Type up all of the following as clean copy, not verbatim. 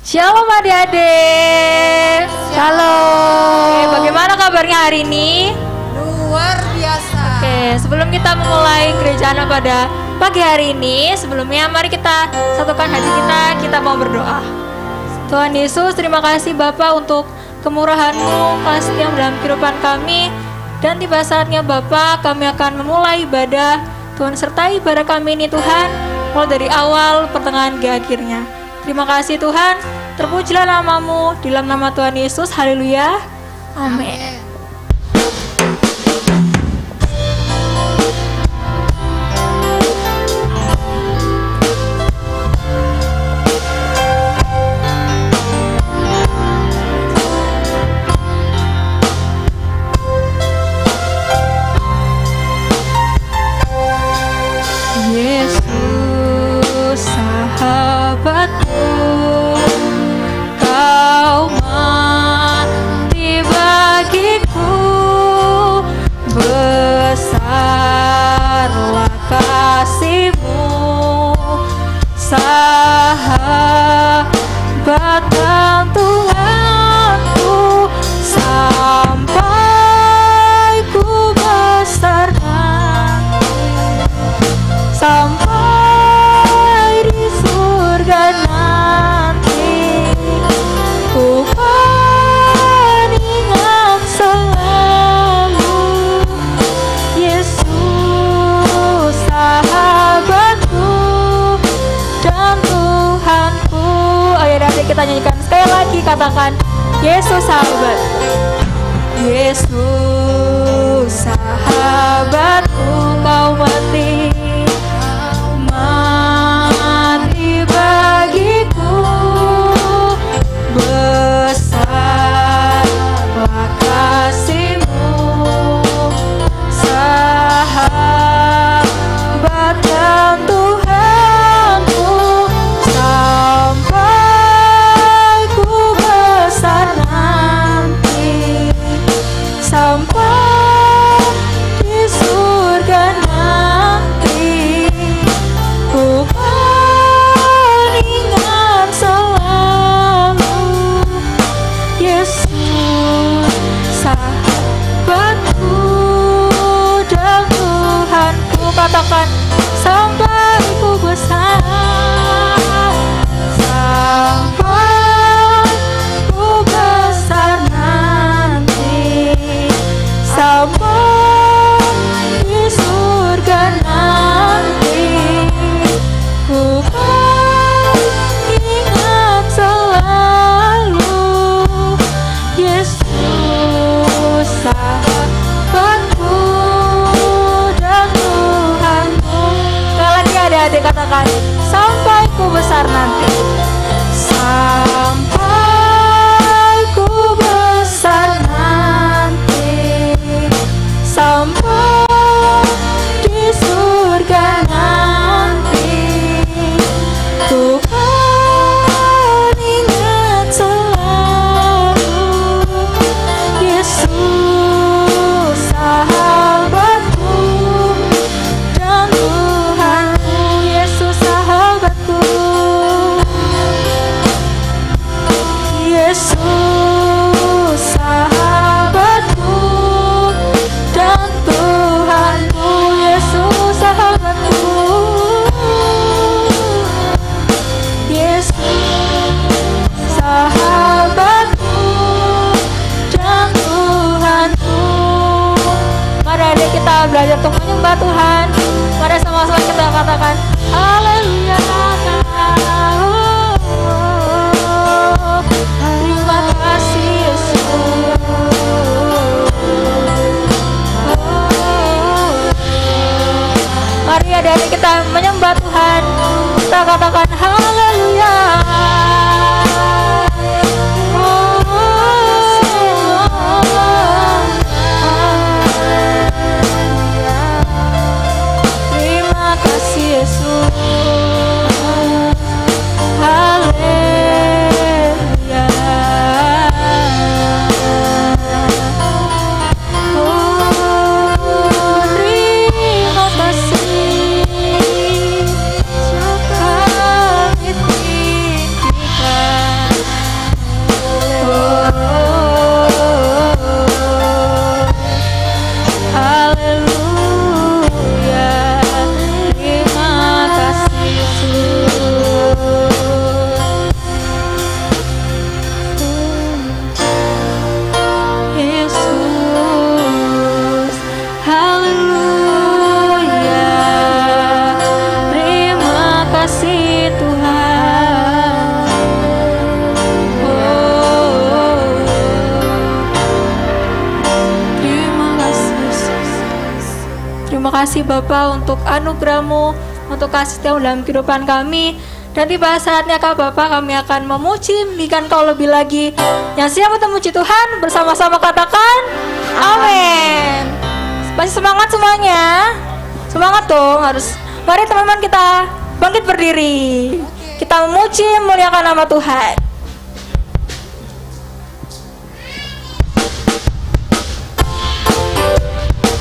Shalom adik-adik. Shalom. Bagaimana kabarnya hari ini? Luar biasa. Oke, sebelum kita memulai gereja anak pada pagi hari ini, sebelumnya mari kita satukan hati kita mau berdoa. Tuhan Yesus, terima kasih Bapa untuk kemurahan-Mu, kasih yang dalam kehidupan kami. Dan tiba saatnya Bapa, kami akan memulai ibadah. Tuhan sertai ibadah kami ini Tuhan, mulai dari awal, pertengahan, hingga akhirnya. Terima kasih Tuhan, terpujilah nama-Mu, di dalam nama Tuhan Yesus, haleluya, amin. Yesus sahabatku, Kau mati bagiku, besarlah kasih-Mu, sahabat dan Tuhanku, sampai ku besar nanti, sampai di surga nanti, ku kan ingat selalu Yesus sahabatku dan Tuhanku. Ayo nanti kita nyanyikan sekali lagi, katakan Yesus sahabatku. Yesus sahabatku, Kau mati bagiku, besarlah kasih-Mu, sahabat dan Tuhanku, sampai ku besar nanti, sampai di surga nanti, ku kan ingat selalu Yesus sahabatku dan Tuhanku. Katakan sampai ku besar, sampai ku besar nanti, sampai di surga nanti, ku kan ingat selalu Yesus sahabatku dan Tuhanku. Sekali lagi adik-adik katakan sampai ku besar nanti, sampai ku besar nanti, sampai di surga nanti, ku kan ingat selalu Yesus sahabatku dan Tuhanku. Yesus sahabatku, Yesus sahabatku dan Tuhanku. Yesus sahabatku, Yesus sahabatku dan Tuhanku. Mari adik kita belajar untuk menyembah Tuhan. Mari sama-sama kita katakan haleluya. Terima kasih Yesus. Mari adik-adik kita menyembah Tuhan. Kita katakan haleluya. Terima kasih Yesus. Haleluya. Terima kasih. Kami tinggi Terima kasih Bapak untuk anugerah-Mu, untuk kasih setia dalam kehidupan kami. Dan tiba saatnya Bapak kami akan memuji, meninggikan Kau lebih lagi. Yang siap untuk memuji Tuhan, bersama-sama katakan amin. Masih semangat semuanya? Semangat dong, harus. Mari teman-teman kita bangkit berdiri. Kita memuji, memuliakan nama Tuhan.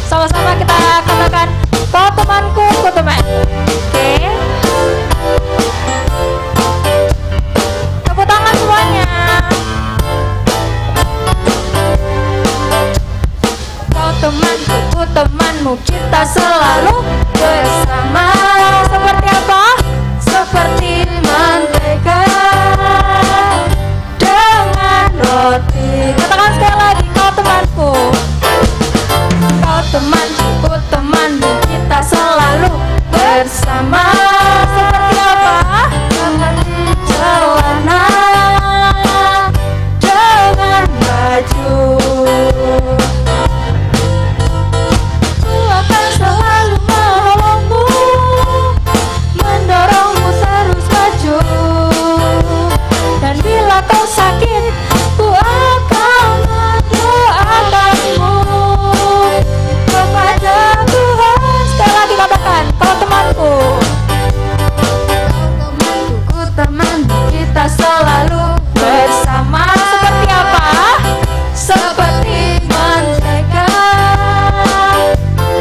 Sama-sama kita katakan, kau temanku, kau teman. Oke. Tepuk tangan semuanya. Kau temanku, ku temanmu, kita selalu bersama. Seperti apa? Seperti mentega dengan roti. Katakan sekali lagi, kau temanku. Kau temanku, ku temanmu, kita selalu bersama. Seperti apa? Seperti celana dengan baju. Ku akan selalu menolongmu, mendorongmu terus maju. Dan bila kau sakit, ku akan mendoakanmu kepada Tuhan. Sekali lagi katakan, kau temanku. Ku temanmu, kita selalu bersama. Seperti apa? Seperti mentega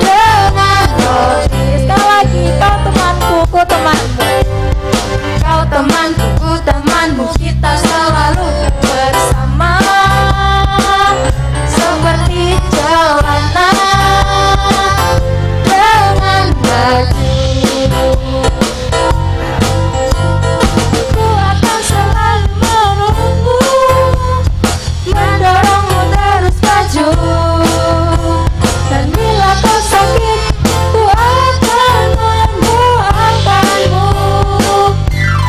dengan roti. Sekali lagi, kau temanku, ku temanmu. Kau temanku, ku temanmu, kita selalu bersama. Seperti celana dengan baju. Ku akan selalu menunggu, mendorongmu terus maju. Dan bila kau sakit, ku akan mendoakanmu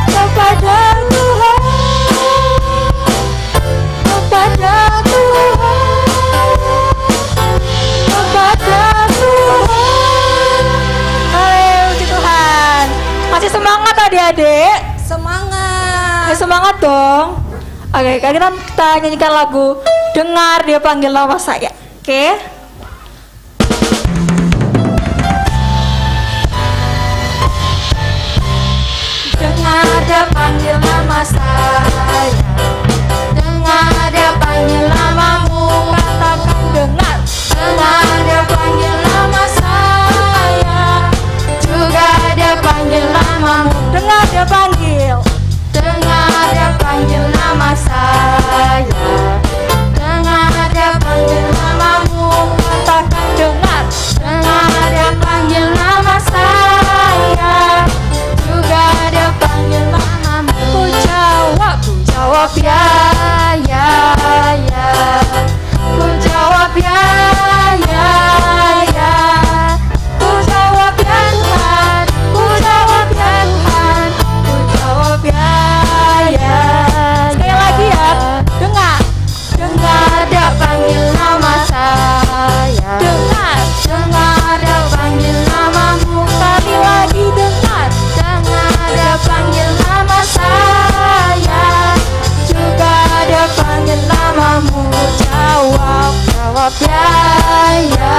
kepada Tuhan, kepada Tuhan, kepada Tuhan. Haleluya, puji Tuhan. Masih semangat adik-adik? Semangat. Ya, semangat dong. Oke, kita nyanyikan lagu Dengar Dia Panggil Nama Saya. Oke. Dengar Dia panggil nama saya. Dengar Dia panggil namamu. Katakan dengar. Dengar Dia panggil nama saya. Juga Dia panggil namamu. Dengar Dia panggil. Dengar Dia panggil nama saya. Dengar Dia panggil namamu. Katakan dengar. Dengar Dia panggil nama saya. Juga Dia panggil namamu. Ku jawab ya, ya, ya. Ku jawab ya, ya, ya. Ku jawab ya Tuhan. Ku jawab ya Tuhan. Ku jawab ya, ya. Sekali lagi ya. Dengar. Dengar Dia panggil nama saya. Dengar. Dengar Dia panggil namamu. Sekali lagi dengar. Dengar Dia panggil nama saya. Juga Dia panggil namamu. Jawab, jawab ya, ya,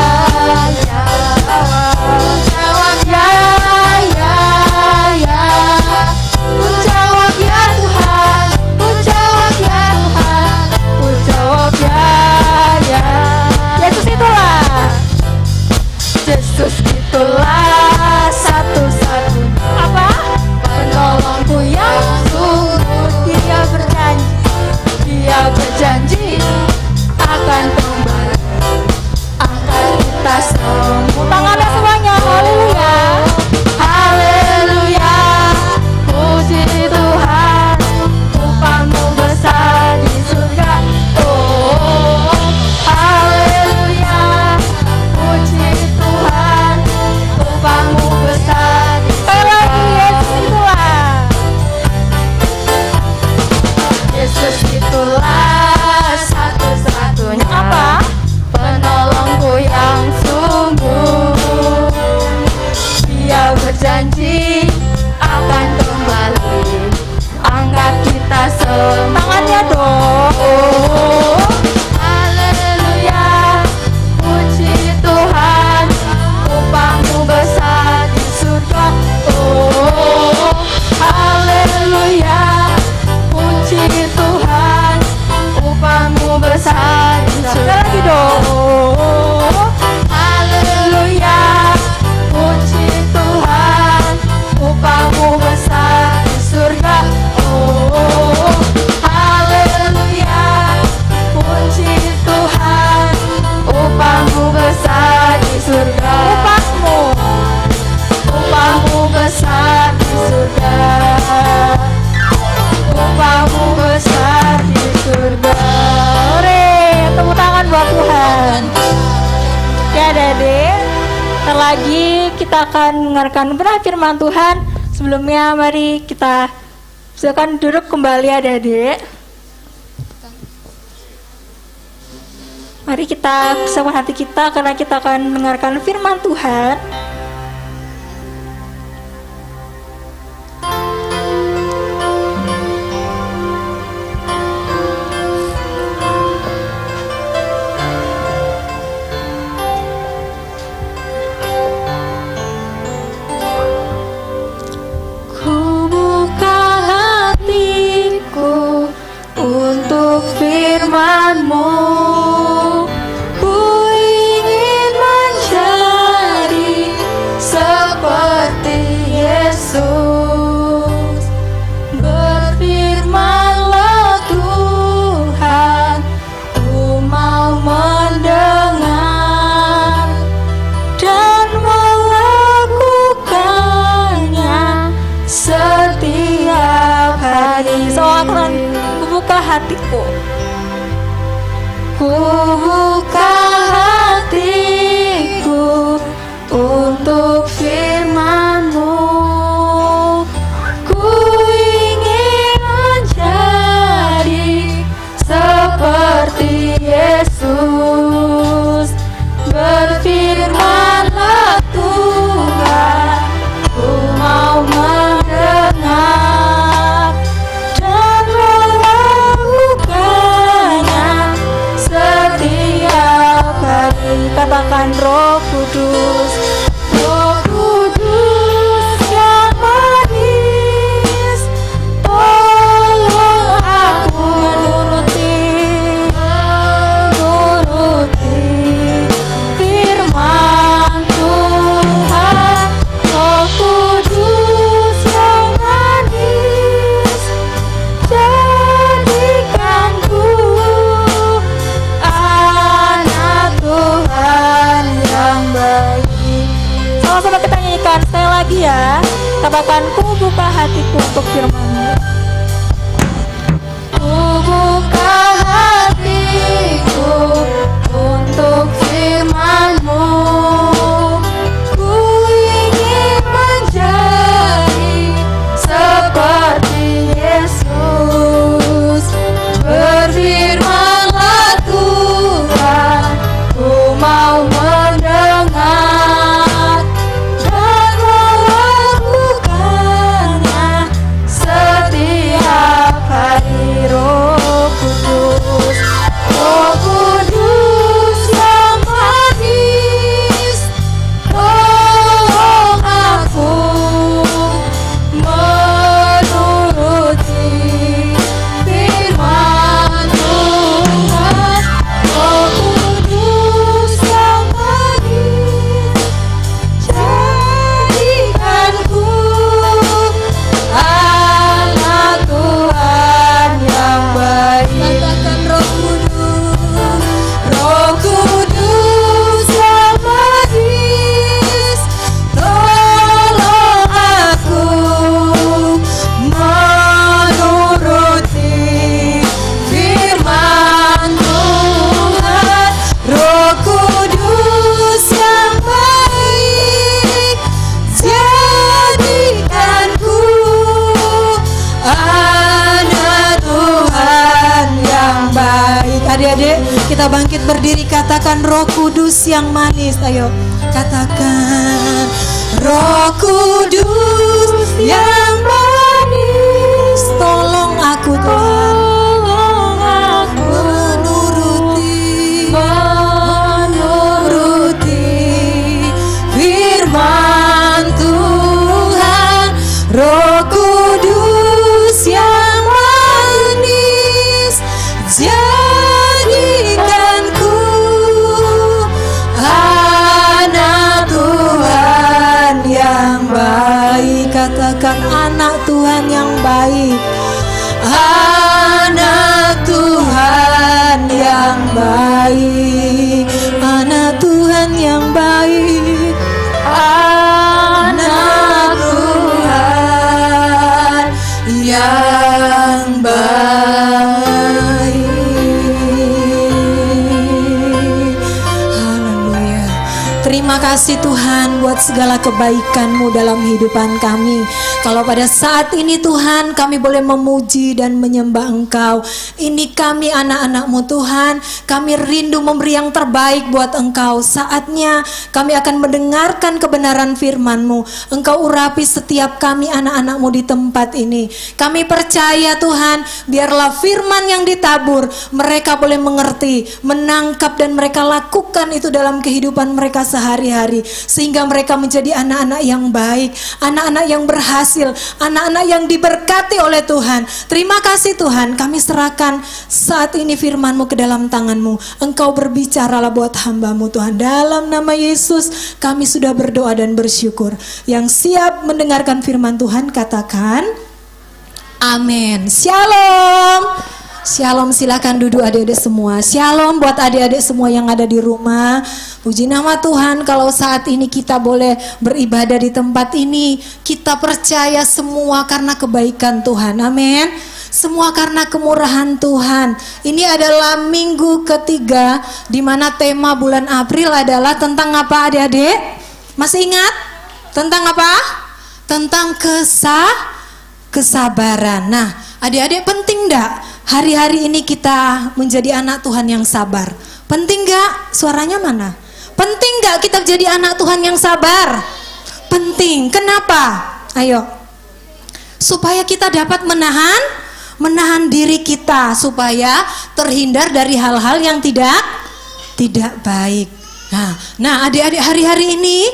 ya. Jawab ya, ya, ya. Ku jawab ya Tuhan. Ku jawab ya Tuhan. Ku jawab ya, ya. Yesus itulah. Yesus itulah satu-satunya apa? Penolongku yang sungguh. Dia berjanji. Dia berjanji akan kembali, akan kita sembuh. Tangannya semuanya, haleluya, haleluya. Puji Tuhan, upahmu besar di surga. Oh, haleluya. Puji Tuhan, upahmu besar di surga. Yesus itulah. Yesus itulah satu-satunya apa? lagi kita akan mendengarkan firman Tuhan. Sebelumnya mari kita silakan duduk kembali adik-adik. Mari kita siapkan hati kita karena kita akan mendengarkan firman Tuhan. Firman-Mu, ku ingin menjadi seperti Yesus. Berfirman-Lah Tuhan, ku mau mendengar dan melakukannya setiap hari. Soalnya buka hatiku. Ku buka hatiku untuk firman-Mu. Ku ingin menjadi seperti Yesus. Berfirman-Lah Tuhan, ku mau mendengar dan melakukannya setiap hari. Katakan Roh Kudus, Roh Kudus yang manis, tolong aku menuruti firman Tuhan. Roh Kudus yang manis, jadikanku anak Tuhan yang baik. sama-sama kita nyanyikan sekali lagi ya. Katakan ku buka hatiku untuk firman-Mu. Ku buka hatiku untuk firman-Mu. Ku ingin menjadi seperti Yesus. Berfirman-Lah Tuhan, ku mau mendengar dan melakukannya setiap hari. Roh Kudus, Roh Kudus yang manis, tolong aku menuruti firman Tuhan. Roh Kudus yang manis, jadikanku anak Tuhan yang baik. Katakan Roh Kudus, Roh Kudus yang manis, tolong aku menuruti firman Tuhan. Roh Kudus yang baik, jadikanku anak Tuhan yang baik. Adik-adik, kita bangkit berdiri, katakan Roh Kudus yang manis. Ayo katakan Roh Kudus yang manis, tolong aku Tuhan, tolong aku menuruti firman Tuhan. Roh Kudus yang manis, jadikanku anak Tuhan yang baik. Katakan anak Tuhan yang baik, anak Tuhan yang baik, anak Tuhan yang baik, anak Tuhan kasih Tuhan buat segala kebaikan-Mu dalam kehidupan kami. Kalau pada saat ini Tuhan kami boleh memuji dan menyembah Engkau. Ini kami anak-anak-Mu Tuhan. Kami rindu memberi yang terbaik buat Engkau. Saatnya kami akan mendengarkan kebenaran firman-Mu. Engkau urapi setiap kami anak-anak-Mu di tempat ini. Kami percaya Tuhan, biarlah firman yang ditabur mereka boleh mengerti, menangkap, dan mereka lakukan itu dalam kehidupan mereka sehari-hari, sehingga mereka menjadi anak-anak yang baik, anak-anak yang berhasil, anak-anak yang diberkati oleh Tuhan. Terima kasih Tuhan, kami serahkan saat ini firman-Mu ke dalam tangan-Mu. Engkau berbicaralah buat hamba-Mu Tuhan. Dalam nama Yesus kami sudah berdoa dan bersyukur. Yang siap mendengarkan firman Tuhan katakan amin. Shalom. Shalom, silakan duduk adik-adik semua. Shalom buat adik-adik semua yang ada di rumah. Puji nama Tuhan kalau saat ini kita boleh beribadah di tempat ini. Kita percaya semua karena kebaikan Tuhan. Amin. Semua karena kemurahan Tuhan. Ini adalah minggu ketiga di mana tema bulan April adalah tentang apa adik-adik? Masih ingat? Tentang apa? Tentang kesabaran. Nah, adik-adik penting enggak hari-hari ini kita menjadi anak Tuhan yang sabar? Penting enggak? Suaranya mana? Penting enggak kita jadi anak Tuhan yang sabar? Penting. Kenapa? Ayo. Supaya kita dapat menahan diri kita supaya terhindar dari hal-hal yang tidak baik. Nah, adik-adik hari-hari ini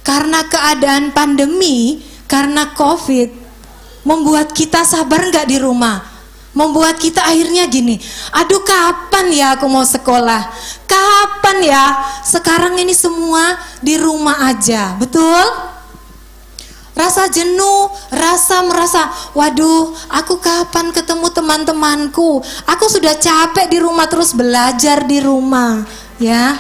karena keadaan pandemi, karena COVID, membuat kita sabar enggak di rumah? Membuat kita akhirnya gini, aduh kapan ya aku mau sekolah? Kapan ya? Sekarang ini semua di rumah aja, betul? Rasa jenuh, merasa, waduh aku kapan ketemu teman-temanku? Aku sudah capek di rumah terus belajar di rumah, ya.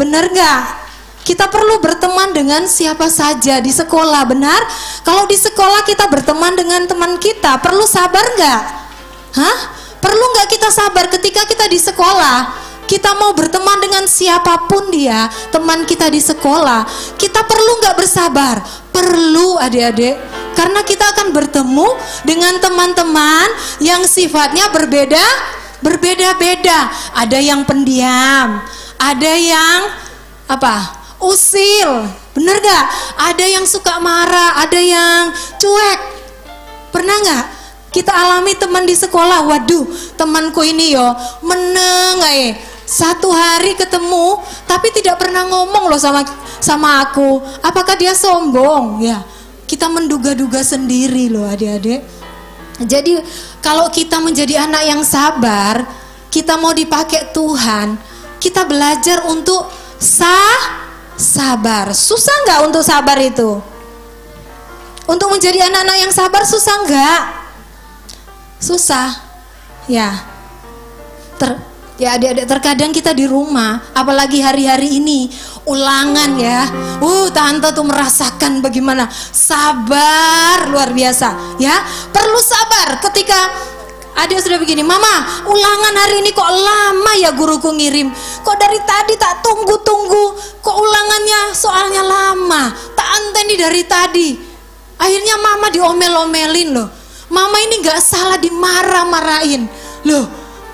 Bener gak? Kita perlu berteman dengan siapa saja di sekolah, benar? Kalau di sekolah kita berteman dengan teman kita, perlu sabar gak? Perlu nggak kita sabar ketika kita di sekolah? Kita mau berteman dengan siapapun dia, teman kita di sekolah, kita perlu nggak bersabar? Perlu adik-adik, karena kita akan bertemu dengan teman-teman yang sifatnya berbeda-beda. Ada yang pendiam, ada yang usil, bener gak? Ada yang suka marah, ada yang cuek. Pernah gak kita alami teman di sekolah? Waduh, temanku ini yo meneng satu hari ketemu tapi tidak pernah ngomong loh sama aku. Apakah dia sombong? Ya, kita menduga-duga sendiri loh adik-adik. Jadi kalau kita menjadi anak yang sabar, kita mau dipakai Tuhan, kita belajar untuk sabar. Susah nggak untuk sabar itu? Untuk menjadi anak-anak yang sabar susah nggak? Susah, ya. Adik-adik, terkadang kita di rumah, apalagi hari-hari ini ulangan ya. Tante tuh merasakan bagaimana sabar luar biasa, ya. Perlu sabar ketika adik sudah begini, mama ulangan hari ini kok lama ya guruku ngirim. Kok dari tadi tak tunggu-tunggu, kok ulangannya soalnya lama, tak anteni dari tadi. Akhirnya mama diomel-omelin loh. Mama ini gak salah dimarah-marahin. Loh,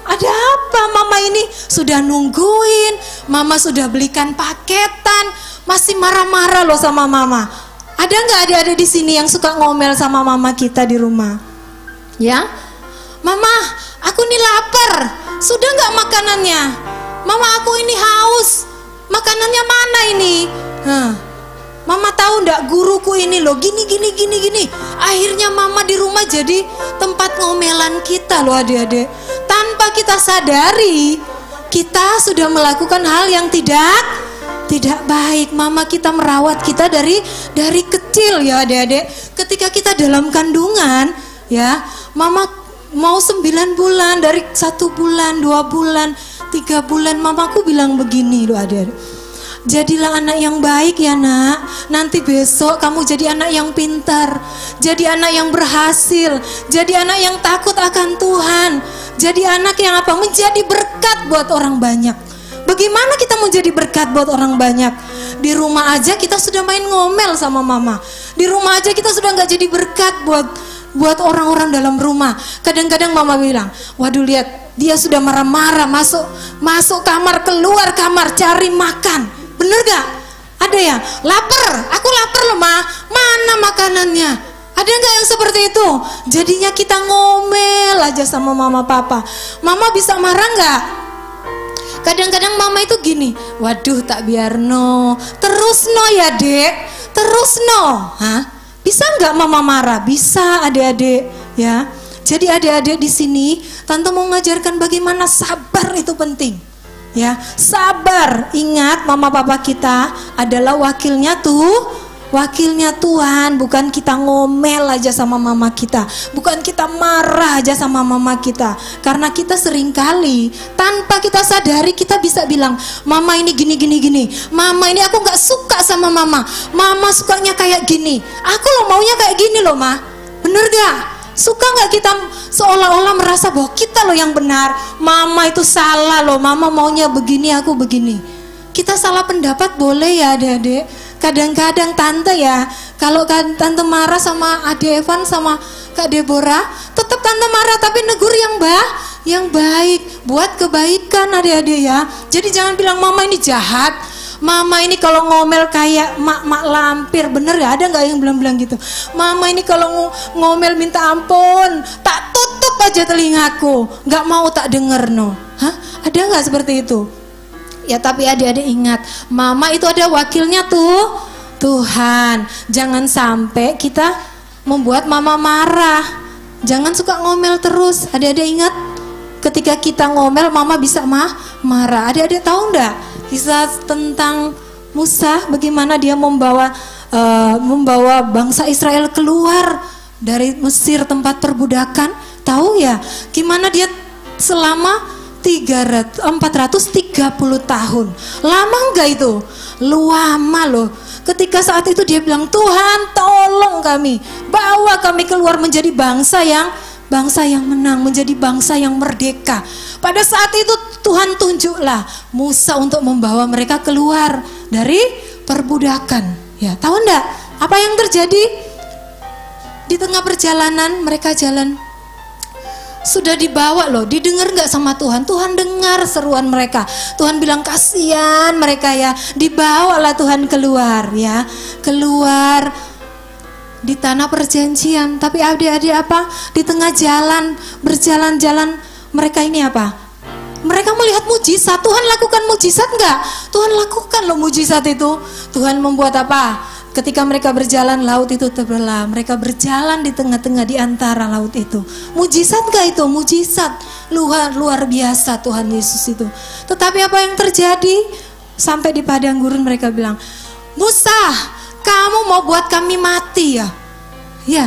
ada apa mama ini? Sudah nungguin, mama sudah belikan paketan, masih marah-marah loh sama mama. Ada gak adik-adik di sini yang suka ngomel sama mama kita di rumah? Ya, mama, aku ini lapar. Sudah gak makanannya? Mama, aku ini haus. Makanannya mana ini? Mama tahu ndak guruku ini loh gini. Akhirnya mama di rumah jadi tempat ngomelan kita loh adik-adik. Tanpa kita sadari, kita sudah melakukan hal yang tidak baik. Mama kita merawat kita dari kecil ya adik-adik. Ketika kita dalam kandungan, ya, mama mau 9 bulan, dari 1 bulan, 2 bulan, 3 bulan, mamaku bilang begini loh adik-adik. Jadilah anak yang baik ya nak. Nanti besok kamu jadi anak yang pintar, jadi anak yang berhasil, jadi anak yang takut akan Tuhan, jadi anak yang menjadi berkat buat orang banyak. Bagaimana kita menjadi berkat buat orang banyak? Di rumah aja kita sudah main ngomel sama mama. Di rumah aja kita sudah nggak jadi berkat buat orang-orang dalam rumah. Kadang-kadang mama bilang, waduh lihat dia sudah marah-marah masuk kamar, keluar kamar cari makan. Bener gak? Ada ya, lapar, aku lapar loh ma, mana makanannya? Ada nggak yang seperti itu? Jadinya kita ngomel aja sama mama papa. Mama bisa marah nggak? Kadang-kadang mama itu gini, waduh tak biarno, terus no ya dek, terus no. Hah? Bisa nggak mama marah? Bisa adik-adik ya. Jadi adik-adik di sini, tante mau ngajarkan bagaimana sabar itu penting. Ya, sabar. Ingat mama papa kita adalah wakilnya Tuhan, bukan kita ngomel aja sama mama kita, bukan kita marah aja sama mama kita. Karena kita seringkali tanpa kita sadari kita bisa bilang, mama ini gini, mama ini aku gak suka sama mama sukanya kayak gini, aku loh maunya kayak gini loh ma. Bener gak? Suka gak kita seolah-olah merasa bahwa kita loh yang benar, mama itu salah loh, mama maunya begini, aku begini. Kita salah pendapat boleh ya adik-adik. Kadang-kadang tante ya, kalau tante marah sama adik Evan sama Kak Deborah, tetap tante marah tapi negur yang baik, buat kebaikan adik-adik ya. Jadi jangan bilang mama ini jahat, mama ini kalau ngomel kayak mak lampir. Bener ya, ada nggak yang bilang gitu? Mama ini kalau ngomel minta ampun, tak tutup aja telingaku, nggak mau tak denger no. Hah? Ada nggak seperti itu? Ya tapi adik-adik ingat, mama itu ada wakilnya Tuhan. Jangan sampai kita membuat mama marah. Jangan suka ngomel terus. Adik-adik ingat, ketika kita ngomel mama bisa marah. Adik-adik tahu enggak kisah tentang Musa, bagaimana dia membawa bangsa Israel keluar dari Mesir tempat perbudakan? Tahu ya, gimana dia selama 430 tahun. Lama enggak itu? Lama loh. Ketika saat itu dia bilang, Tuhan tolong kami, bawa kami keluar menjadi bangsa yang menang, menjadi bangsa yang merdeka. Pada saat itu Tuhan tunjuklah Musa untuk membawa mereka keluar dari perbudakan. Ya, tahu enggak apa yang terjadi? Di tengah perjalanan mereka jalan, sudah dibawa loh, didengar nggak sama Tuhan? Tuhan dengar seruan mereka. Tuhan bilang kasihan mereka ya, dibawalah Tuhan keluar ya, keluar di tanah perjanjian. Tapi adik-adik apa? Di tengah jalan, berjalan-jalan mereka ini apa? Mereka melihat mujizat. Tuhan lakukan mujizat nggak? Tuhan lakukan loh mujizat itu. Tuhan membuat apa? Ketika mereka berjalan, laut itu terbelah. Mereka berjalan di tengah-tengah di antara laut itu. Mujizat gak itu? Mujizat luar biasa Tuhan Yesus itu. Tetapi apa yang terjadi? Sampai di padang gurun mereka bilang, Musa, kamu mau buat kami mati ya? Ya,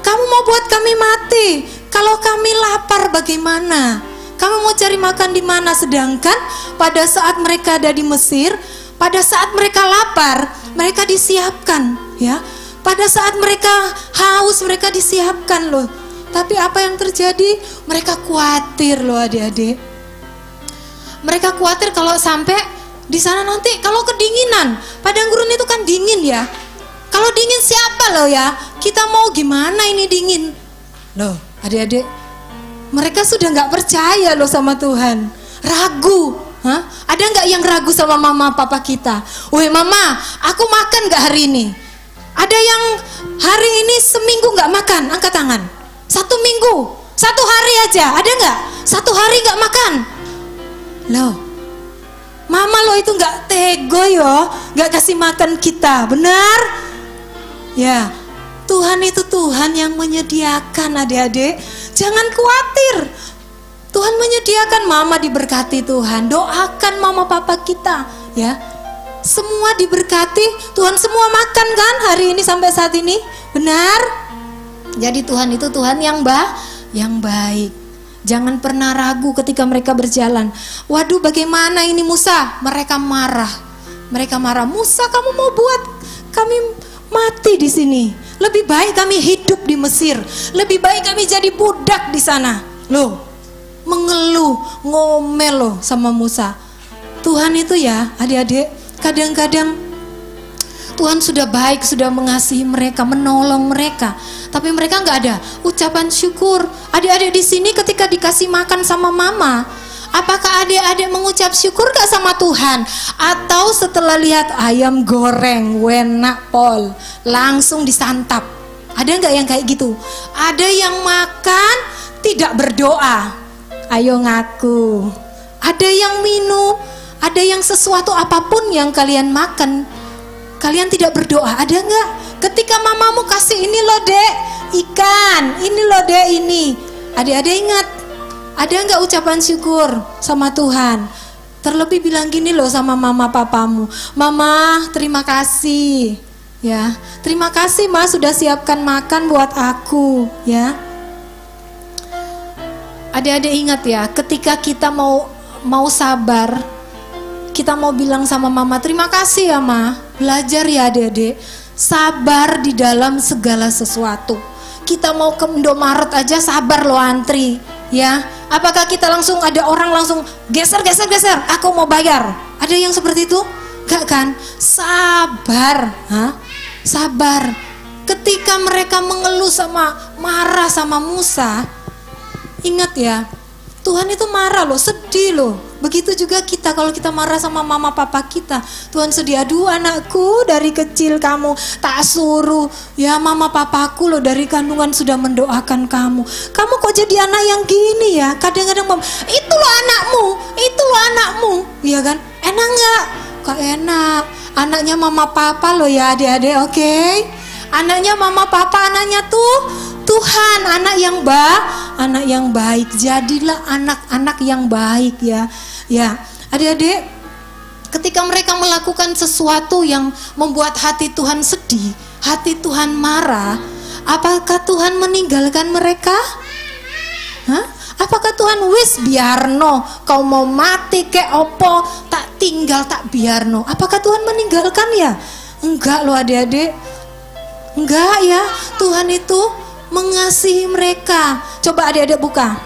kamu mau buat kami mati. Kalau kami lapar bagaimana? Kamu mau cari makan di mana? Sedangkan pada saat mereka ada di Mesir, pada saat mereka lapar, mereka disiapkan ya. Pada saat mereka haus, mereka disiapkan loh. Tapi apa yang terjadi? Mereka khawatir loh adik-adik. Mereka khawatir kalau sampai di sana nanti kalau kedinginan. Padang gurun itu kan dingin ya. Kalau dingin siapa loh ya? Kita mau gimana ini dingin? Loh adik-adik, mereka sudah nggak percaya loh sama Tuhan. Ragu. Hah? Ada nggak yang ragu sama mama papa kita? Woi mama, aku makan nggak hari ini? Ada yang hari ini seminggu nggak makan? Angkat tangan. 1 minggu, 1 hari aja. Ada nggak? 1 hari nggak makan? Loh, mama lo itu nggak tego yo, nggak kasih makan kita, benar? Ya, Tuhan itu Tuhan yang menyediakan adik-adik. Jangan khawatir. Tuhan menyediakan, mama diberkati Tuhan. Doakan mama papa kita ya. Semua diberkati, Tuhan semua makan kan hari ini sampai saat ini. Benar? Jadi Tuhan itu Tuhan yang baik. Jangan pernah ragu ketika mereka berjalan. Waduh bagaimana ini Musa? Mereka marah. Musa, kamu mau buat kami mati di sini. Lebih baik kami hidup di Mesir. Lebih baik kami jadi budak di sana. Loh, mengeluh, ngomel loh sama Musa. Tuhan itu ya adik-adik Kadang-kadang Tuhan sudah baik, sudah mengasihi mereka, menolong mereka, tapi mereka nggak ada ucapan syukur. Adik-adik di sini ketika dikasih makan sama mama, apakah adik-adik mengucap syukur gak sama Tuhan? Atau setelah lihat ayam goreng, enak pol, langsung disantap? Ada nggak yang kayak gitu? Ada yang makan tidak berdoa, ayo ngaku. Ada yang minum, ada yang sesuatu apapun yang kalian makan, kalian tidak berdoa. Ada nggak? Ketika mamamu kasih ini loh dek, ikan, ini loh dek ini. Adik-adik ingat, ada nggak ucapan syukur sama Tuhan? Terlebih bilang gini loh sama mama papamu, mama terima kasih. Ya, terima kasih mas sudah siapkan makan buat aku. Ya, adik-adik ingat ya, ketika kita mau sabar, kita mau bilang sama mama terima kasih ya ma. Belajar ya adik-adik, sabar di dalam segala sesuatu. Kita mau ke Indomaret aja sabar loh antri. Ya, apakah kita langsung ada orang langsung geser, aku mau bayar? Ada yang seperti itu? Enggak kan? Sabar, sabar. Ketika mereka mengeluh marah sama Musa, ingat ya, Tuhan itu marah loh, sedih loh. Begitu juga kita kalau kita marah sama mama papa kita. Tuhan sedih, aduh anakku dari kecil kamu tak suruh. Ya mama papaku loh dari kandungan sudah mendoakan kamu. Kamu kok jadi anak yang gini ya? Kadang-kadang mama, itu loh anakmu. Iya kan? Enak nggak? Kok enak? Anaknya mama papa loh ya adik-adik, oke? Anaknya mama papa, anaknya Tuhan, anak yang baik. Jadilah anak-anak yang baik ya. Ya, adik-adik, ketika mereka melakukan sesuatu yang membuat hati Tuhan sedih, hati Tuhan marah, apakah Tuhan meninggalkan mereka? Apakah Tuhan wis biarno, kau mau mati ke opo, tak tinggal tak biarno? Apakah Tuhan meninggalkan ya? Enggak loh adik-adik. Enggak ya, Tuhan itu mengasihi mereka. Coba adik-adik buka.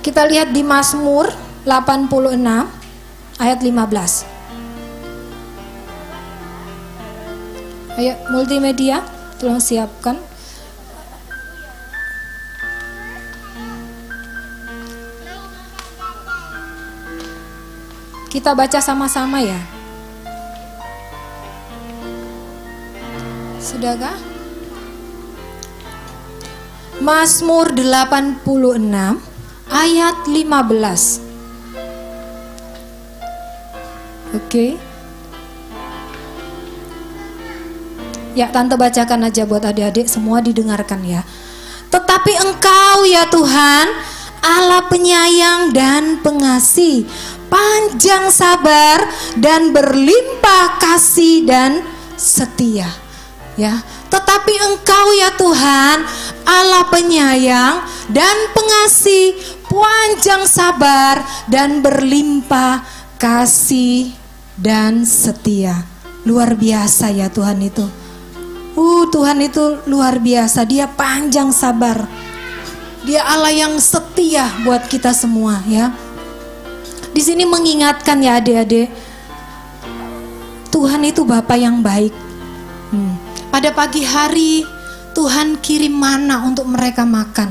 Kita lihat di Mazmur 86 ayat 15. Ayo multimedia, tolong siapkan. Kita baca sama-sama ya. Sudahkah? Mazmur 86 ayat 15. Oke. Ya, tante bacakan aja buat adik-adik semua didengarkan ya. Tetapi Engkau ya Tuhan, Allah penyayang dan pengasih, panjang sabar dan berlimpah kasih dan setia. Ya, tetapi Engkau ya Tuhan, Allah penyayang dan pengasih, panjang sabar dan berlimpah kasih dan setia. Luar biasa ya Tuhan itu. Tuhan itu luar biasa. Dia panjang sabar. Dia Allah yang setia buat kita semua ya. Di sini mengingatkan ya adik-adik, Tuhan itu Bapa yang baik. Pada pagi hari Tuhan kirim mana untuk mereka makan.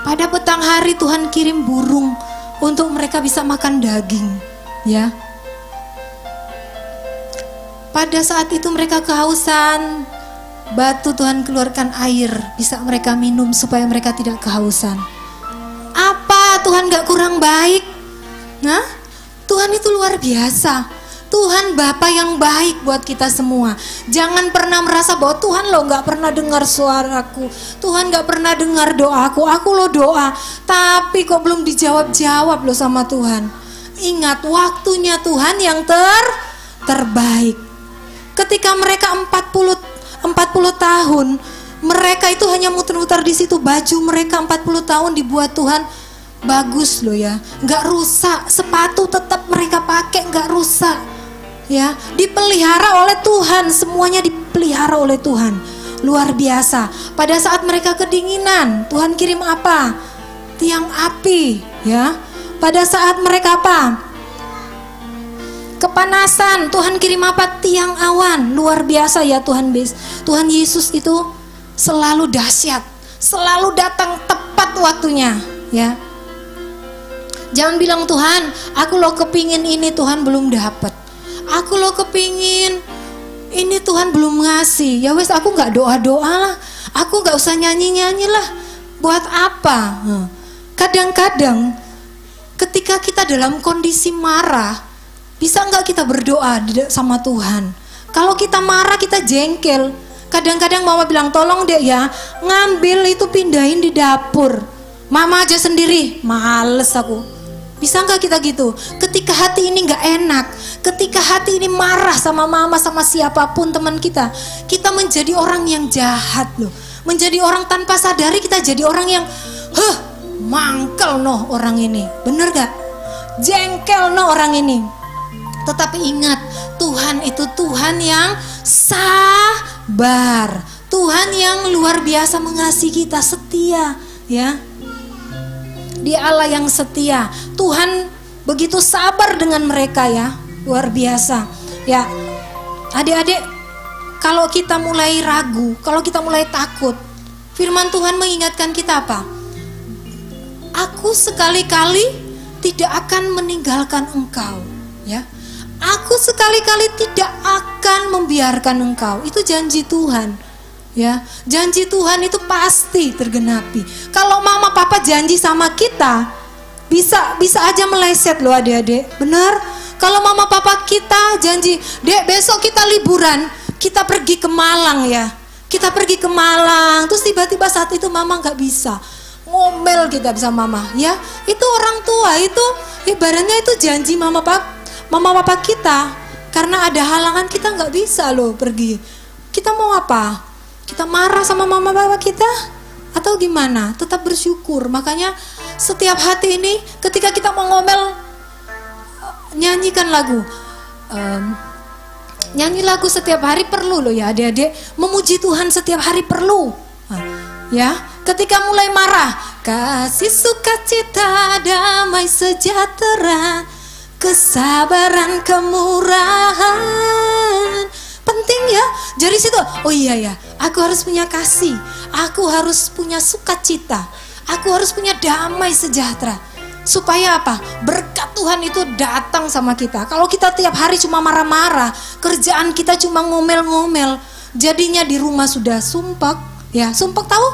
Pada petang hari Tuhan kirim burung untuk mereka bisa makan daging ya. Pada saat itu mereka kehausan, batu Tuhan keluarkan air, bisa mereka minum supaya mereka tidak kehausan. Apa Tuhan gak kurang baik? Tuhan itu luar biasa. Tuhan Bapa yang baik buat kita semua. Jangan pernah merasa bahwa Tuhan lo gak pernah dengar suaraku, Tuhan gak pernah dengar doaku. Aku lo doa tapi kok belum dijawab-jawab lo sama Tuhan. Ingat, waktunya Tuhan yang terbaik. Ketika mereka 40 tahun, mereka itu hanya muter-muter di situ. Baju mereka 40 tahun dibuat Tuhan bagus loh ya, nggak rusak. Sepatu tetap mereka pakai, nggak rusak ya. Dipelihara oleh Tuhan, semuanya dipelihara oleh Tuhan. Luar biasa. Pada saat mereka kedinginan, Tuhan kirim apa? Tiang api ya. Pada saat mereka apa? kepanasan, Tuhan kirim apa? Tiang awan. Luar biasa ya Tuhan. Tuhan Yesus itu selalu dahsyat, selalu datang tepat waktunya, ya. Jangan bilang, Tuhan, aku lo kepingin ini, Tuhan belum dapat. Aku lo kepingin ini, Tuhan belum ngasih. Ya wes, aku nggak doa-doa lah, aku nggak usah nyanyi-nyanyi lah. Buat apa? Kadang-kadang ketika kita dalam kondisi marah, bisa nggak kita berdoa sama Tuhan? Kalau kita marah, kita jengkel. Kadang-kadang mama bilang, tolong deh ya, ngambil itu pindahin di dapur. Mama aja sendiri, males aku. Bisa nggak kita gitu? Ketika hati ini nggak enak, ketika hati ini marah sama mama, sama siapapun teman kita, kita menjadi orang yang jahat loh. Menjadi orang tanpa sadari, kita jadi orang yang, mangkel no orang ini. Bener gak? Jengkel no orang ini. Tetapi ingat, Tuhan itu Tuhan yang sabar. Tuhan yang luar biasa mengasihi kita, setia, ya. Dia Allah yang setia. Tuhan begitu sabar dengan mereka, ya. Luar biasa. Ya. Adik-adik, kalau kita mulai ragu, kalau kita mulai takut, firman Tuhan mengingatkan kita apa? Aku sekali-kali tidak akan meninggalkan engkau, ya. Aku sekali-kali tidak akan membiarkan engkau. Itu janji Tuhan, ya. Janji Tuhan itu pasti tergenapi. Kalau mama papa janji sama kita, bisa aja meleset loh adik-adik. Benar? Kalau mama papa kita janji, dek besok kita liburan, kita pergi ke Malang ya. Kita pergi ke Malang, terus tiba-tiba saat itu mama nggak bisa, ngomel kita bisa mama, ya. Itu orang tua, itu ibaratnya itu janji mama papa kita. Karena ada halangan kita nggak bisa loh pergi. Kita mau apa? Kita marah sama mama papa kita atau gimana? Tetap bersyukur. Makanya setiap hati ini ketika kita mau ngomel, nyanyikan lagu. Nyanyi lagu setiap hari perlu loh ya adik-adik. Memuji Tuhan setiap hari perlu. Ya, ketika mulai marah, kasih sukacita, damai sejahtera, kesabaran, kemurahan. Penting ya. Jadi situ, oh iya ya, aku harus punya kasih, aku harus punya sukacita, aku harus punya damai sejahtera. Supaya apa? Berkat Tuhan itu datang sama kita. Kalau kita tiap hari cuma marah-marah, kerjaan kita cuma ngomel-ngomel, jadinya di rumah sudah sumpek, ya sumpek tahu?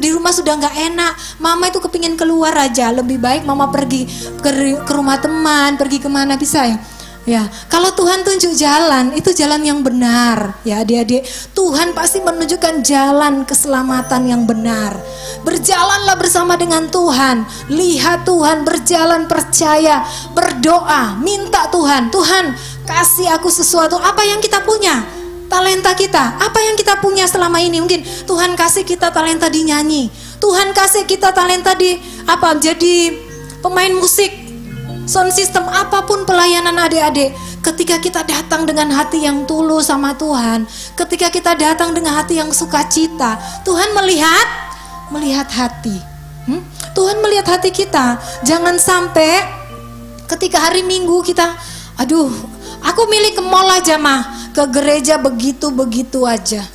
Di rumah sudah nggak enak. Mama itu kepingin keluar aja. Lebih baik mama pergi ke rumah teman, pergi kemana bisa ya. Ya, kalau Tuhan tunjuk jalan, itu jalan yang benar. Ya adik-adik, Tuhan pasti menunjukkan jalan keselamatan yang benar. Berjalanlah bersama dengan Tuhan. Lihat Tuhan, berjalan percaya, berdoa, minta Tuhan. Tuhan, kasih aku sesuatu. Apa yang kita punya? Talenta kita. Apa yang kita punya selama ini? Mungkin Tuhan kasih kita talenta di nyanyi. Tuhan kasih kita talenta di apa? Jadi pemain musik. Sound system, apapun pelayanan adik-adik, ketika kita datang dengan hati yang tulus sama Tuhan, ketika kita datang dengan hati yang sukacita, Tuhan melihat hati. Tuhan melihat hati kita. Jangan sampai ketika hari Minggu kita, aduh, aku milih ke mall aja mah, ke gereja begitu-begitu aja.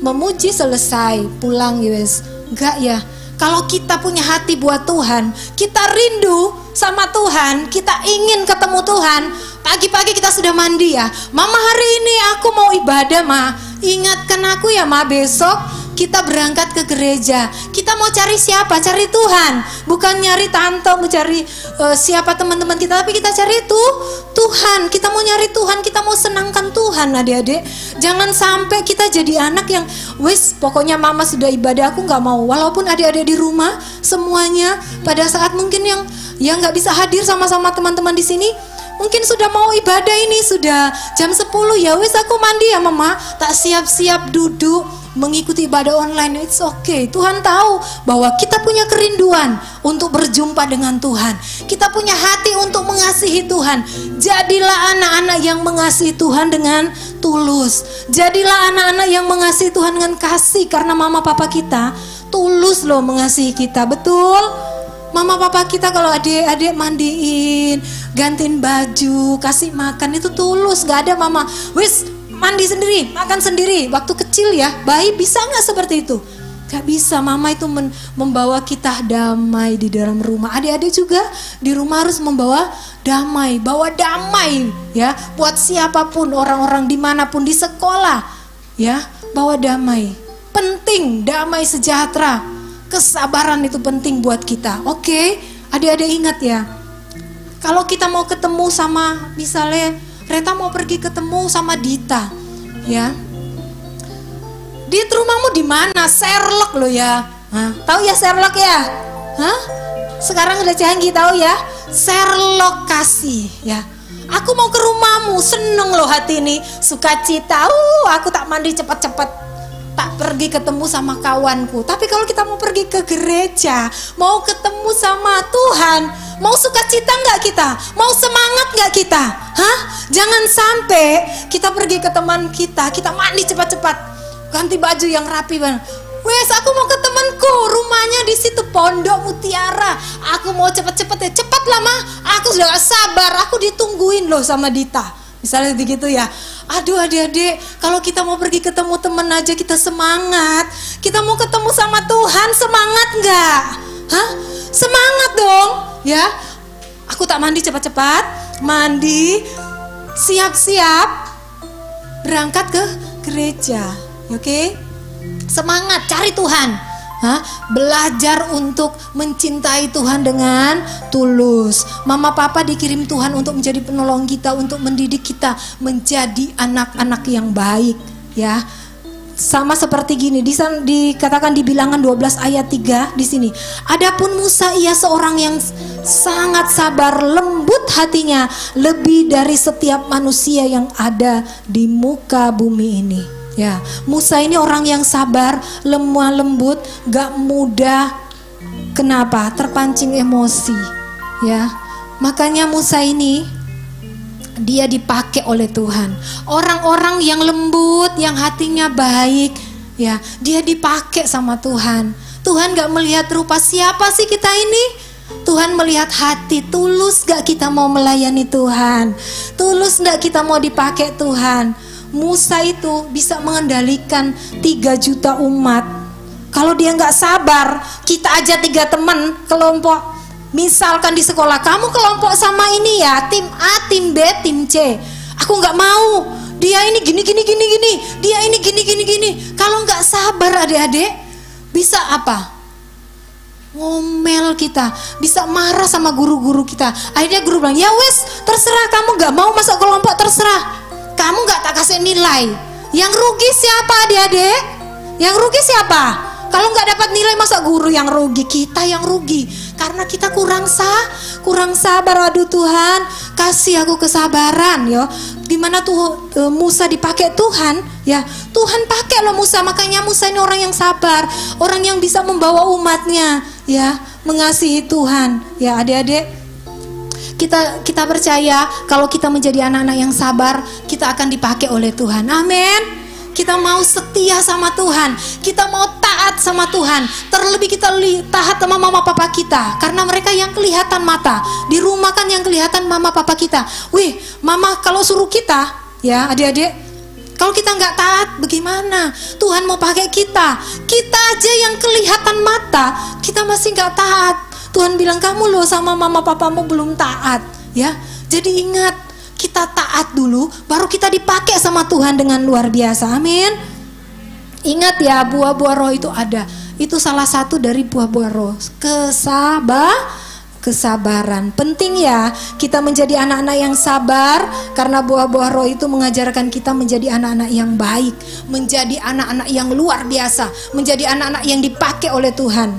Memuji selesai, pulang yes. Enggak ya. Kalau kita punya hati buat Tuhan, kita rindu sama Tuhan, kita ingin ketemu Tuhan. Pagi-pagi kita sudah mandi ya, mama hari ini aku mau ibadah ma, ingatkan aku ya ma, besok kita berangkat ke gereja. Kita mau cari siapa? Cari Tuhan. Bukan nyari tante, mau cari siapa teman-teman kita, tapi kita cari Tuhan. Kita mau nyari Tuhan, kita mau senangkan Tuhan adik-adik. Jangan sampai kita jadi anak yang wis pokoknya mama sudah ibadah, aku gak mau. Walaupun adik-adik di rumah semuanya pada saat mungkin yang gak bisa hadir sama-sama teman-teman di sini, mungkin sudah mau ibadah ini, sudah jam 10 ya wis aku mandi ya mama, tak siap-siap duduk mengikuti ibadah online. It's okay. Tuhan tahu bahwa kita punya kerinduan untuk berjumpa dengan Tuhan. Kita punya hati untuk mengasihi Tuhan. Jadilah anak-anak yang mengasihi Tuhan dengan tulus. Jadilah anak-anak yang mengasihi Tuhan dengan kasih, karena mama papa kita tulus loh mengasihi kita. Betul? Mama papa kita kalau adik-adik mandiin, gantiin baju, kasih makan itu tulus. Gak ada mama, wis mandi sendiri, makan sendiri. Waktu kecil ya, bayi bisa gak seperti itu? Gak bisa. Mama itu membawa kita damai di dalam rumah. Adik-adik juga di rumah harus membawa damai. Bawa damai ya, buat siapapun, orang-orang dimanapun, di sekolah ya, bawa damai. Penting damai sejahtera. Kesabaran itu penting buat kita. Oke, adik-adik ingat ya, kalau kita mau ketemu sama, misalnya Reta mau pergi ketemu sama Dita ya, Dit, rumahmu di mana? Sherlock lo ya. Hah? Tahu ya Sherlock ya? Hah? Sekarang udah canggih, tahu ya? Sherlock kasih ya. Aku mau ke rumahmu, seneng loh hati ini, sukacita. Aku tak mandi cepat-cepat, tak pergi ketemu sama kawanku. Tapi kalau kita mau pergi ke gereja, mau ketemu sama Tuhan, mau sukacita nggak kita? Mau semangat nggak kita? Hah? Jangan sampai kita pergi ke teman kita mandi cepat-cepat, ganti baju yang rapi banget. Wes, aku mau ke temanku, rumahnya di situ Pondok Mutiara. Aku mau cepet-cepet ya, cepet lah mah. Aku sudah gak sabar, aku ditungguin loh sama Dita. Misalnya begitu ya. Aduh adik-adik, kalau kita mau pergi ketemu teman aja kita semangat. Kita mau ketemu sama Tuhan, semangat nggak? Hah? Semangat dong, ya. Aku tak mandi cepat-cepat, mandi, siap-siap, berangkat ke gereja. Oke, semangat cari Tuhan. Hah? Belajar untuk mencintai Tuhan dengan tulus. Mama papa dikirim Tuhan untuk menjadi penolong kita, untuk mendidik kita menjadi anak-anak yang baik ya. Sama seperti gini, dikatakan di Bilangan 12 ayat 3 di sini. Adapun Musa, ia seorang yang sangat sabar, lembut hatinya, lebih dari setiap manusia yang ada di muka bumi ini. Ya, Musa ini orang yang sabar, lemah lembut, gak mudah. Kenapa? Terpancing emosi. Ya, makanya Musa ini dia dipakai oleh Tuhan. Orang-orang yang lembut, yang hatinya baik, ya, dia dipakai sama Tuhan. Tuhan gak melihat rupa siapa sih kita ini. Tuhan melihat hati, tulus gak kita mau melayani Tuhan, tulus gak kita mau dipakai Tuhan. Musa itu bisa mengendalikan 3 juta umat. Kalau dia nggak sabar, kita aja 3 teman kelompok. Misalkan di sekolah, kamu kelompok sama ini ya, tim A, tim B, tim C. Aku nggak mau. Dia ini gini. Dia ini gini. Kalau nggak sabar adik-adik, bisa apa? Ngomel kita, bisa marah sama guru-guru kita. Akhirnya guru bilang, ya wes, terserah kamu nggak mau masuk kelompok, terserah. Kamu gak tak kasih nilai. Yang rugi siapa adik-adik? Yang rugi siapa? Kalau gak dapat nilai masa guru yang rugi? Kita yang rugi. Karena kita kurang sabar. Aduh Tuhan, kasih aku kesabaran ya. Gimana tuh Musa dipakai Tuhan ya. Tuhan pakai loh Musa. Makanya Musa ini orang yang sabar, orang yang bisa membawa umatnya ya, mengasihi Tuhan. Ya adik-adik, kita percaya kalau kita menjadi anak-anak yang sabar, kita akan dipakai oleh Tuhan. Amin. Kita mau setia sama Tuhan, kita mau taat sama Tuhan. Terlebih kita taat sama mama papa kita, karena mereka yang kelihatan mata. Di rumah kan yang kelihatan mama papa kita. Wih, mama kalau suruh kita, ya adik-adik, kalau kita nggak taat bagaimana? Tuhan mau pakai kita. Kita aja yang kelihatan mata, kita masih nggak taat. Tuhan bilang, kamu loh sama mama papamu belum taat ya. Jadi ingat, kita taat dulu, baru kita dipakai sama Tuhan dengan luar biasa. Amin. Ingat ya, buah-buah roh itu ada. Itu salah satu dari buah-buah roh, kesabaran. Penting ya kita menjadi anak-anak yang sabar, karena buah-buah roh itu mengajarkan kita menjadi anak-anak yang baik, menjadi anak-anak yang luar biasa, menjadi anak-anak yang dipakai oleh Tuhan.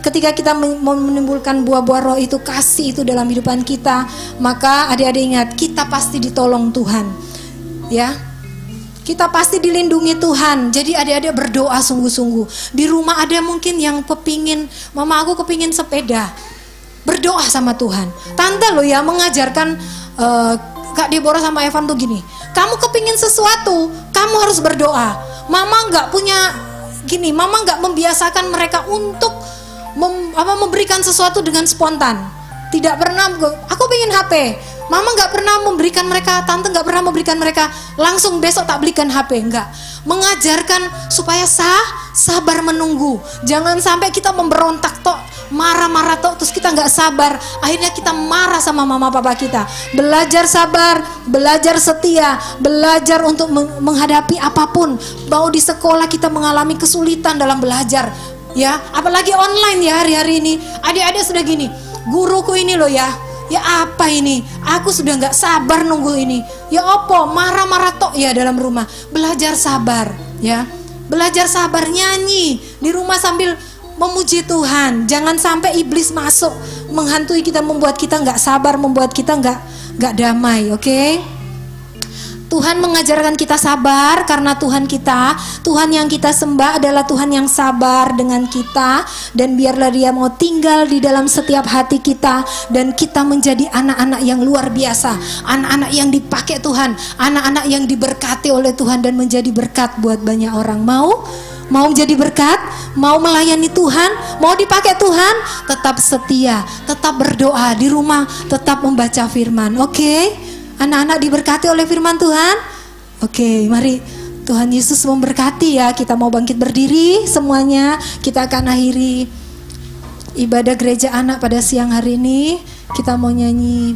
Ketika kita menimbulkan buah-buah roh itu, kasih itu dalam hidupan kita, maka adik-adik ingat, kita pasti ditolong Tuhan ya. Kita pasti dilindungi Tuhan. Jadi adik-adik berdoa sungguh-sungguh. Di rumah ada mungkin yang kepingin, mama aku kepingin sepeda, berdoa sama Tuhan. Tante loh ya mengajarkan Kak Deborah sama Evan tuh gini, kamu kepingin sesuatu, kamu harus berdoa. Mama nggak punya gini, mama nggak membiasakan mereka untuk memberikan sesuatu dengan spontan. Tidak pernah, aku pengen HP. Mama nggak pernah memberikan mereka, tante nggak pernah memberikan mereka langsung besok tak belikan HP, enggak. Mengajarkan supaya sabar menunggu. Jangan sampai kita memberontak tok, marah-marah tok, terus kita nggak sabar. Akhirnya kita marah sama mama papa kita. Belajar sabar, belajar setia, belajar untuk menghadapi apapun. Mau di sekolah kita mengalami kesulitan dalam belajar, ya. Apalagi online ya hari-hari ini. Adik-adik sudah gini, guruku ini loh ya. Ya apa ini? Aku sudah nggak sabar nunggu ini. Ya opo, marah-marah tok ya dalam rumah. Belajar sabar, ya. Belajar sabar, nyanyi di rumah sambil memuji Tuhan. Jangan sampai iblis masuk menghantui kita, membuat kita nggak sabar, membuat kita nggak damai, oke? Tuhan mengajarkan kita sabar karena Tuhan yang kita sembah adalah Tuhan yang sabar dengan kita, dan biarlah Dia mau tinggal di dalam setiap hati kita, dan kita menjadi anak-anak yang luar biasa, anak-anak yang dipakai Tuhan, anak-anak yang diberkati oleh Tuhan dan menjadi berkat buat banyak orang. Mau jadi berkat, mau melayani Tuhan, mau dipakai Tuhan, tetap setia, tetap berdoa di rumah, tetap membaca firman, oke? Anak-anak diberkati oleh firman Tuhan. Oke, mari Tuhan Yesus memberkati ya. Kita mau bangkit berdiri semuanya. Kita akan akhiri ibadah gereja anak pada siang hari ini. Kita mau nyanyi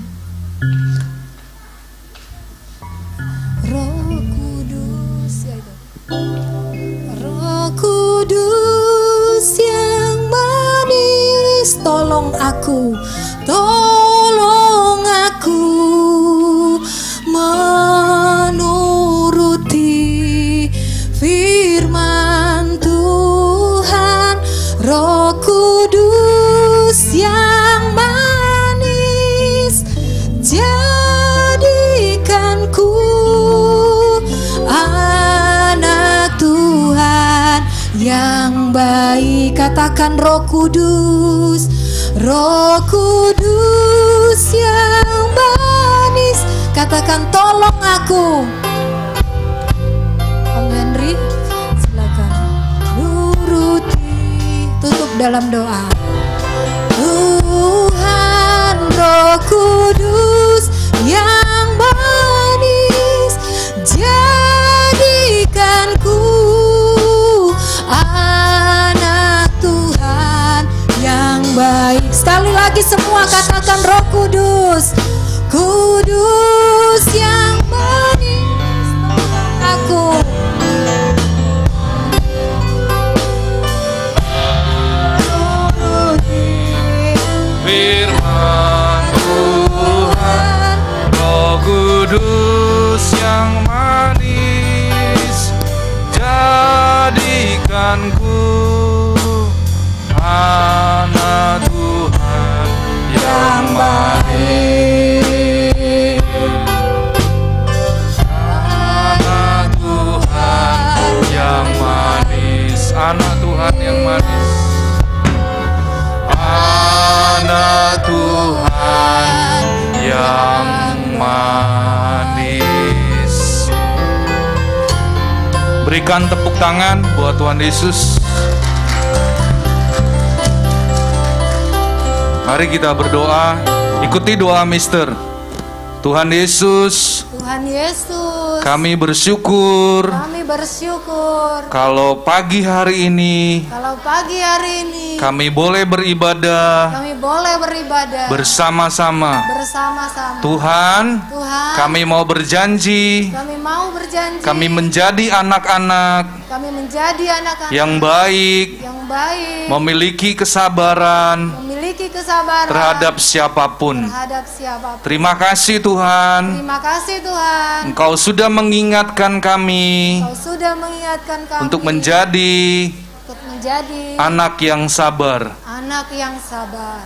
Roh Kudus, ya itu. Roh Kudus yang manis, tolong aku menuruti firman Tuhan. Roh Kudus yang manis, jadikanku anak Tuhan yang baik. Katakan Roh Kudus, Roh Kudus yang manis. Katakan tolong aku. Om Henry, silakan nuruti. Tutup dalam doa. Tuhan Roh Kudus yang manis, jadikanku anak Tuhan yang baik. Sekali lagi semua katakan Roh Kudus, Kudus yang manis, tolong aku. Firman Tuhan, Roh Kudus yang manis, jadikanku anak Tuhan yang baik. Anak Tuhan yang manis, anak Tuhan yang manis, anak Tuhan yang manis. Berikan tepuk tangan buat Tuhan Yesus. Mari kita berdoa. Ikuti doa Mister. Tuhan Yesus, Tuhan Yesus, kami bersyukur kalau pagi hari ini kami boleh beribadah bersama-sama. Tuhan, kami mau berjanji, kami menjadi anak-anak yang baik, memiliki kesabaran terhadap siapapun. Terima kasih Tuhan. Engkau sudah mengingatkan kami untuk menjadi anak yang sabar.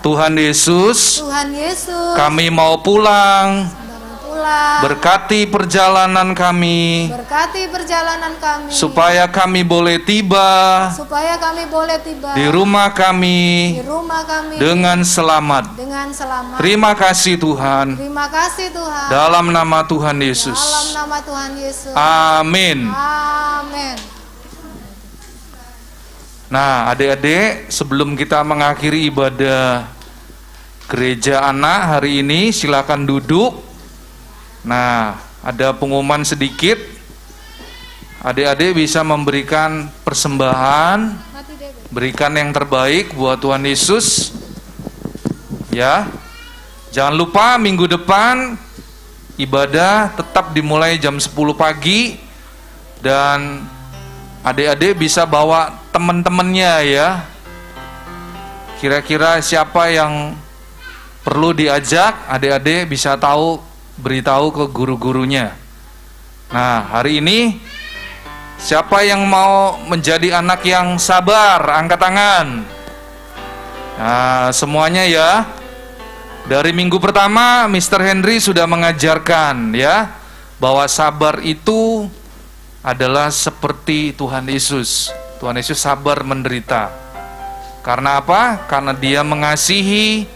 Tuhan Yesus, kami mau pulang. Berkati perjalanan kami, supaya kami boleh tiba di rumah kami dengan selamat. Terima kasih Tuhan. Dalam nama Tuhan Yesus. Amin. Nah, adik-adik, sebelum kita mengakhiri ibadah gereja anak hari ini, silakan duduk. Nah, ada pengumuman sedikit. Adik-adik bisa memberikan persembahan, berikan yang terbaik buat Tuhan Yesus. Ya. Jangan lupa minggu depan ibadah tetap dimulai jam 10 pagi dan adik-adik bisa bawa teman-temannya ya. Kira-kira siapa yang perlu diajak, adik-adik bisa beritahu ke guru-gurunya. Nah, hari ini siapa yang mau menjadi anak yang sabar? Angkat tangan. Nah, semuanya ya. Dari minggu pertama Mr. Henry sudah mengajarkan ya bahwa sabar itu adalah seperti Tuhan Yesus. Tuhan Yesus sabar menderita. Karena apa? Karena dia mengasihi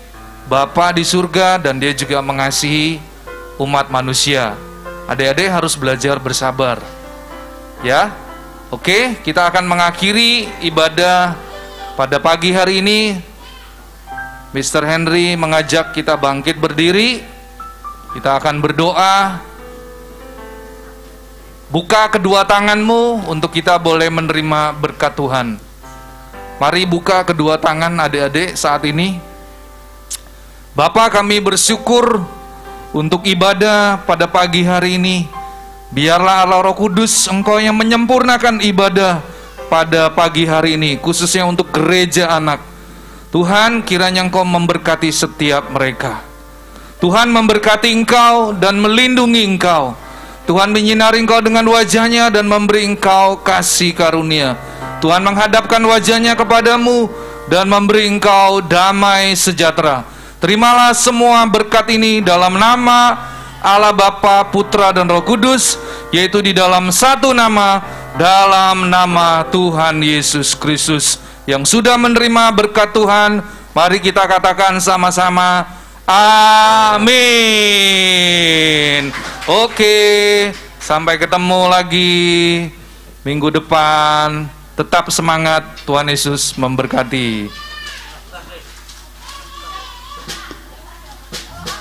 Bapa di surga dan dia juga mengasihi umat manusia. Adik-adik harus belajar bersabar. Ya. Oke, kita akan mengakhiri ibadah pada pagi hari ini. Mr. Henry mengajak kita bangkit berdiri. Kita akan berdoa. Buka kedua tanganmu untuk kita boleh menerima berkat Tuhan. Mari buka kedua tangan adik-adik saat ini. Bapa, kami bersyukur untuk ibadah pada pagi hari ini. Biarlah Allah Roh Kudus Engkau yang menyempurnakan ibadah pada pagi hari ini, khususnya untuk gereja anak. Tuhan, kiranya Engkau memberkati setiap mereka. Tuhan memberkati Engkau dan melindungi Engkau. Tuhan menyinari Engkau dengan wajahnya dan memberi Engkau kasih karunia. Tuhan menghadapkan wajahnya kepadamu dan memberi Engkau damai sejahtera. Terimalah semua berkat ini dalam nama Allah Bapa, Putra dan Roh Kudus, yaitu di dalam satu nama, dalam nama Tuhan Yesus Kristus yang sudah menerima berkat Tuhan. Mari kita katakan sama-sama, amin. Oke, sampai ketemu lagi minggu depan. Tetap semangat, Tuhan Yesus memberkati.